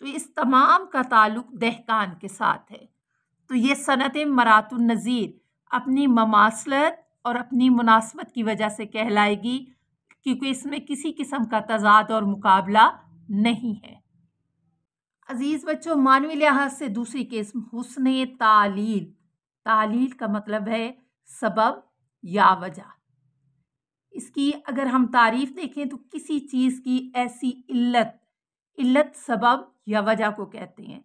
تو اس تمام کا تعلق دہقان کے ساتھ ہے۔ تو یہ صنعت مرات النظیر اپنی مماثلت اور اپنی مناسبت کی وجہ سے کہلائے گی، کیونکہ اس میں کسی قسم کا تضاد اور مقابلہ نہیں ہے۔ عزیز بچوں، معنوی لحاظ سے دوسری قسم حسن تعلیل۔ تعلیل کا مطلب ہے سبب یا وجہ۔ اس کی اگر ہم تعریف دیکھیں تو کسی چیز کی ایسی علت سبب یا وجہ کو کہتے ہیں،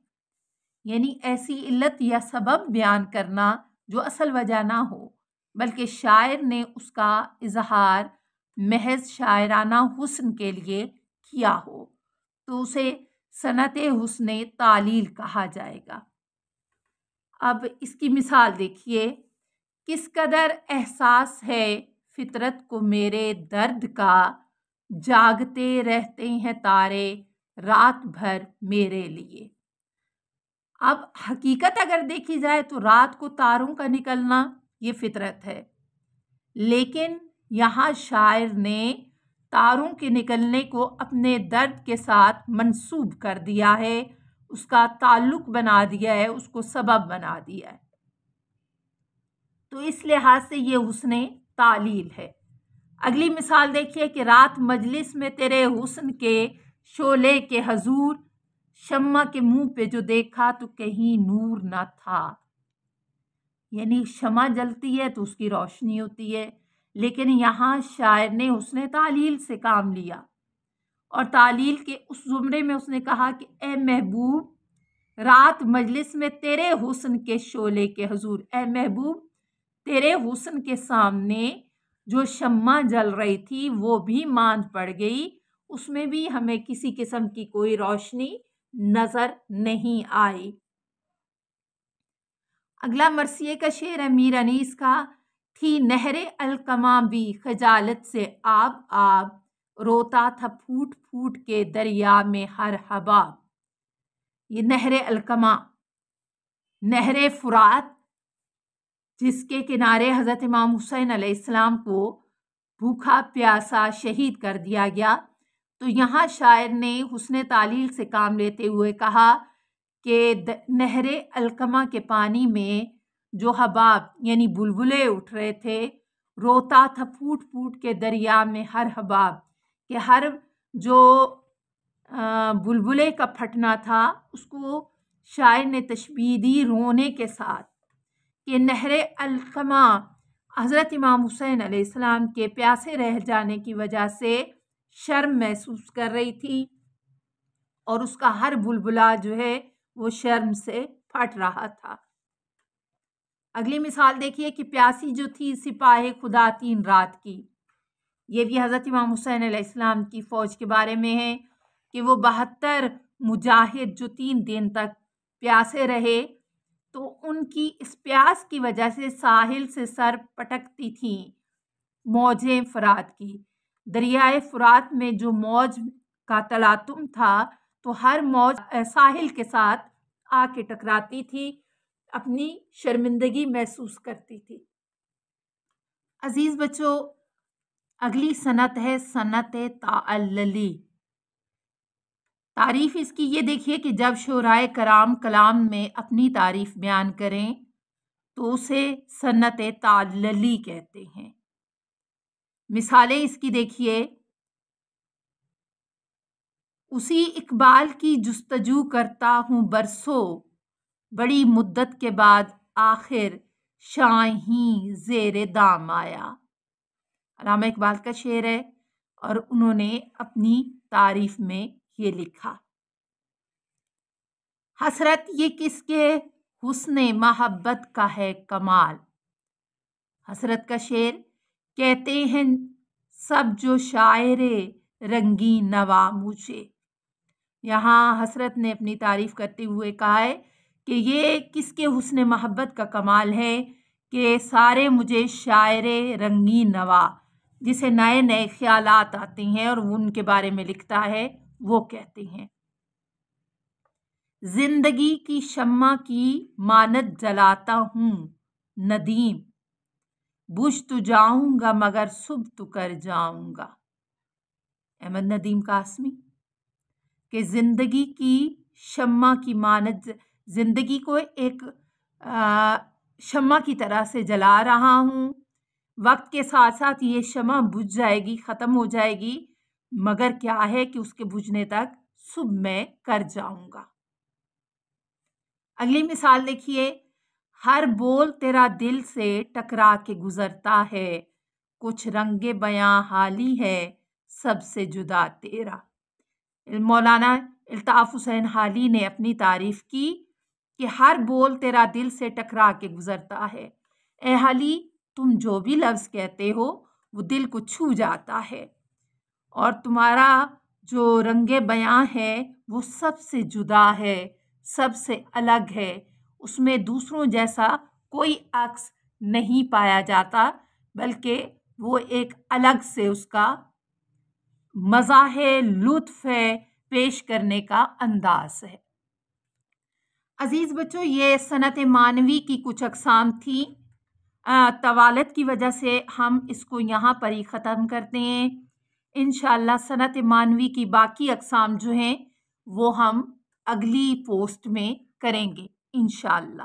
یعنی ایسی علت یا سبب بیان کرنا جو اصل وجہ نہ ہو، بلکہ شاعر نے اس کا اظہار محض شاعرانہ حسن کے لیے کیا ہو، تو اسے صنعت حسن تعلیل کہا جائے گا۔ اب اس کی مثال دیکھیے، کس قدر احساس ہے فطرت کو میرے درد کا، جاگتے رہتے ہیں تارے رات بھر میرے لیے۔ اب حقیقت اگر دیکھی جائے تو رات کو تاروں کا نکلنا یہ فطرت ہے، لیکن یہاں شاعر نے تاروں کے نکلنے کو اپنے درد کے ساتھ منسوب کر دیا ہے، اس کا تعلق بنا دیا ہے، اس کو سبب بنا دیا ہے۔ تو اس لحاظ سے یہ حسن تعلیل ہے۔ اگلی مثال دیکھیے کہ رات مجلس میں تیرے حسن کے شعلے کے حضور، شمع کے منہ پہ جو دیکھا تو کہیں نور نہ تھا۔ یعنی شمع جلتی ہے تو اس کی روشنی ہوتی ہے، لیکن یہاں شاعر نے حسن تعلیل سے کام لیا، اور تعلیل کے اس زمرے میں اس نے کہا کہ اے محبوب، رات مجلس میں تیرے حسن کے شعلے کے حضور، اے محبوب تیرے حسن کے سامنے جو شمع جل رہی تھی وہ بھی ماند پڑ گئی، اس میں بھی ہمیں کسی قسم کی کوئی روشنی نظر نہیں آئی۔ اگلا مرثیے کا شعر ہے میر انیس کا، تھی نہر القمہ بھی خجالت سے آب آب، روتا تھا پھوٹ پھوٹ کے دریا میں ہر حباب۔ یہ نہر القمہ، نہر فرات، جس کے کنارے حضرت امام حسین علیہ السلام کو بھوکا پیاسا شہید کر دیا گیا، تو یہاں شاعر نے حسن تعلیل سے کام لیتے ہوئے کہا کہ نہر القمہ کے پانی میں جو حباب یعنی بلبلے اٹھ رہے تھے، روتا تھا پھوٹ پھوٹ کے دریا میں ہر حباب، کہ ہر جو بلبلے کا پھٹنا تھا اس کو شاعر نے تشبیہ دی رونے کے ساتھ، کہ نہر القمہ حضرت امام حسین علیہ السلام کے پیاسے رہ جانے کی وجہ سے شرم محسوس کر رہی تھی، اور اس کا ہر بلبلا جو ہے وہ شرم سے پھٹ رہا تھا۔ اگلی مثال دیکھیے کہ پیاسی جو تھی سپاہ خدا 3 رات کی، یہ بھی حضرت امام حسین علیہ السلام کی فوج کے بارے میں ہے کہ وہ 72 مجاہد جو 3 دن تک پیاسے رہے، تو ان کی اس پیاس کی وجہ سے ساحل سے سر پٹکتی تھیں موجیں فرات کی۔ دریائے فرات میں جو موج کا تلاطم تھا تو ہر موج ساحل کے ساتھ آ کے ٹکراتی تھی، اپنی شرمندگی محسوس کرتی تھی۔ عزیز بچوں، اگلی صنعت ہے صنعت تعلیلی۔ تعریف اس کی یہ دیکھیے کہ جب شعرائے کرام کلام میں اپنی تعریف بیان کریں تو اسے صنعت تعلیلی کہتے ہیں۔ مثالیں اس کی دیکھیے، اسی اقبال کی جستجو کرتا ہوں برسوں، بڑی مدت کے بعد آخر شاہیں زیر دام آیا۔ علامہ اقبال کا شعر ہے اور انہوں نے اپنی تعریف میں یہ لکھا۔ حسرت یہ کس کے حسن محبت کا ہے کمال۔ حسرت کا شعر، کہتے ہیں سب جو شاعر رنگین نوا مجھے۔ یہاں حسرت نے اپنی تعریف کرتے ہوئے کہا ہے کہ یہ کس کے حسن محبت کا کمال ہے کہ سارے مجھے شاعر رنگین نوا، جسے نئے نئے خیالات آتے ہیں اور وہ ان کے بارے میں لکھتا ہے، وہ کہتے ہیں۔ زندگی کی شمع کی مانت جلاتا ہوں ندیم، بجھ تو جاؤں گا مگر صبح تو کر جاؤں گا۔ احمد ندیم قاسمی، کہ زندگی کی شمع کی مانند زندگی کو ایک شمع کی طرح سے جلا رہا ہوں. وقت کے ساتھ ساتھ یہ شمع بجھ جائے گی، ختم ہو جائے گی، مگر کیا ہے کہ اس کے بجھنے تک صبح میں کر جاؤں گا. اگلی مثال دیکھیے. ہر بول تیرا دل سے ٹکرا کے گزرتا ہے، کچھ رنگ بیاں حالی ہے سب سے جدا تیرا. مولانا الطاف حسین حالی نے اپنی تعریف کی کہ ہر بول تیرا دل سے ٹکرا کے گزرتا ہے. اے حالی، تم جو بھی لفظ کہتے ہو وہ دل کو چھو جاتا ہے، اور تمہارا جو رنگ بیاں ہے وہ سب سے جدا ہے، سب سے الگ ہے. اس میں دوسروں جیسا کوئی عکس نہیں پایا جاتا، بلکہ وہ ایک الگ سے اس کا مزہ ہے، لطف ہے، پیش کرنے کا انداز ہے. عزیز بچوں، یہ صنعت معنوی کی کچھ اقسام تھیں. طوالت کی وجہ سے ہم اس کو یہاں پر ہی ختم کرتے ہیں. انشاءاللہ صنعت معنوی کی باقی اقسام جو ہیں وہ ہم اگلی پوسٹ میں کریں گے انشاءاللہ.